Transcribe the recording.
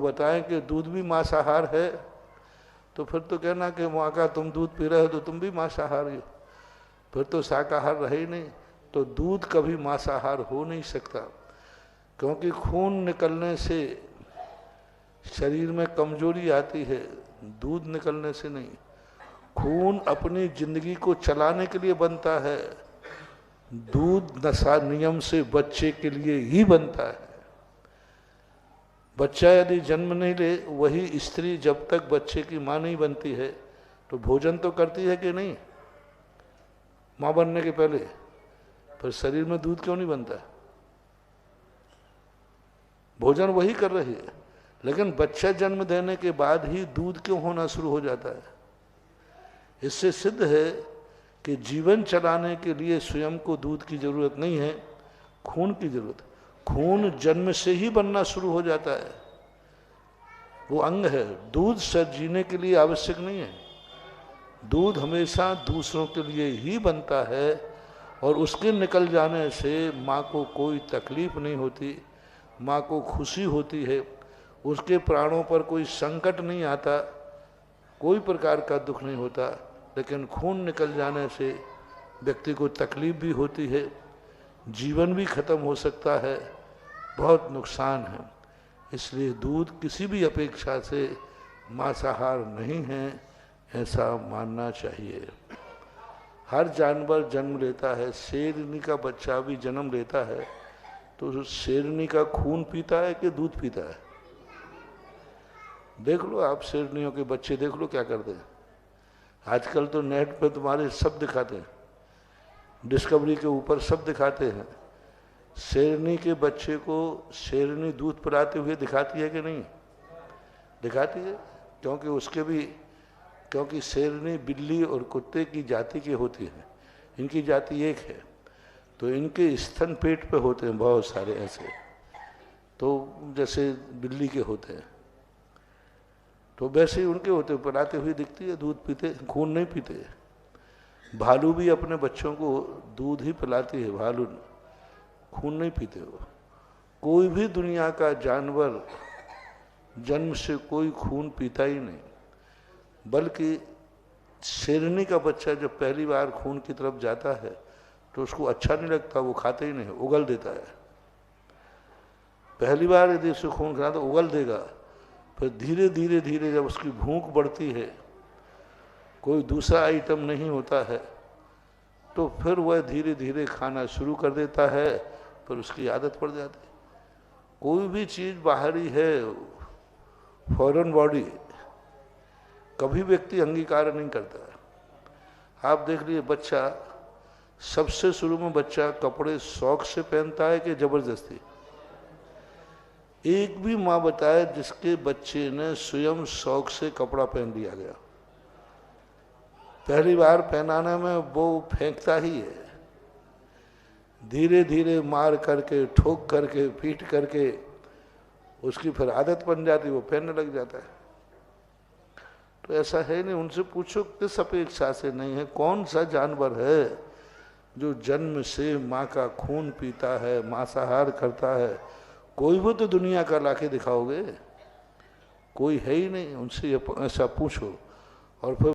बताएं कि दूध भी मांसाहार है, तो फिर तो कहना कि माँ का तुम दूध पी रहे हो तो तुम भी मांसाहारी हो, फिर तो शाकाहार रहे ही नहीं। तो दूध कभी मांसाहार हो नहीं सकता, क्योंकि खून निकलने से शरीर में कमजोरी आती है, दूध निकलने से नहीं। खून अपनी जिंदगी को चलाने के लिए बनता है, दूध नशा नियम से बच्चे के लिए ही बनता है। बच्चा यदि जन्म नहीं ले, वही स्त्री जब तक बच्चे की माँ नहीं बनती है तो भोजन तो करती है कि नहीं माँ बनने के पहले, फिर शरीर में दूध क्यों नहीं बनता? भोजन वही कर रही है, लेकिन बच्चा जन्म देने के बाद ही दूध क्यों होना शुरू हो जाता है? इससे सिद्ध है कि जीवन चलाने के लिए स्वयं को दूध की जरूरत नहीं है, खून की जरूरत। खून जन्म से ही बनना शुरू हो जाता है, वो अंग है। दूध से जीने के लिए आवश्यक नहीं है। दूध हमेशा दूसरों के लिए ही बनता है, और उसके निकल जाने से माँ को कोई तकलीफ नहीं होती, माँ को खुशी होती है, उसके प्राणों पर कोई संकट नहीं आता, कोई प्रकार का दुख नहीं होता। लेकिन खून निकल जाने से व्यक्ति को तकलीफ भी होती है, जीवन भी खत्म हो सकता है, बहुत नुकसान है। इसलिए दूध किसी भी अपेक्षा से मांसाहार नहीं है, ऐसा मानना चाहिए। हर जानवर जन्म लेता है, शेरनी का बच्चा भी जन्म लेता है, तो शेरनी का खून पीता है कि दूध पीता है? देख लो आप, शेरनियों के बच्चे देख लो क्या करते हैं। आजकल तो नेट पे तुम्हारे सब दिखाते हैं, डिस्कवरी के ऊपर सब दिखाते हैं। शेरनी के बच्चे को शेरनी दूध पिलाते हुए दिखाती है कि नहीं दिखाती है? क्योंकि शेरनी बिल्ली और कुत्ते की जाति के होती है, इनकी जाति एक है, तो इनके स्तन पेट पे होते हैं बहुत सारे ऐसे, तो जैसे बिल्ली के होते हैं, तो वैसे ही उनके होते, पिलाते हुए दिखती है, दूध पीते, खून नहीं पीते। भालू भी अपने बच्चों को दूध ही पिलाती है, भालू खून नहीं पीते हो। कोई भी दुनिया का जानवर जन्म से कोई खून पीता ही नहीं, बल्कि शेरनी का बच्चा जब पहली बार खून की तरफ जाता है तो उसको अच्छा नहीं लगता, वो खाते ही नहीं, उगल देता है। पहली बार यदि उसको खून खाना तो उगल देगा, फिर धीरे धीरे धीरे जब उसकी भूख बढ़ती है, कोई दूसरा आइटम नहीं होता है, तो फिर वह धीरे धीरे खाना शुरू कर देता है, फिर उसकी आदत पड़ जाती है। कोई भी चीज़ बाहरी है, फॉरेन बॉडी, कभी व्यक्ति अंगीकार नहीं करता। आप देख लीजिए, बच्चा सबसे शुरू में बच्चा कपड़े शौक से पहनता है कि जबरदस्ती? एक भी माँ बताए जिसके बच्चे ने स्वयं शौक से कपड़ा पहन लिया गया? पहली बार पहनाने में वो फेंकता ही है, धीरे धीरे मार करके, ठोक करके, पीट करके उसकी फिर आदत बन जाती, वो पहनने लग जाता है। तो ऐसा है नहीं। उनसे पूछो किस अपेक्षा से नहीं है, कौन सा जानवर है जो जन्म से माँ का खून पीता है, मांसाहार करता है? कोई भी तो दुनिया का लाके दिखाओगे, कोई है ही नहीं। उनसे ऐसा पूछो और फिर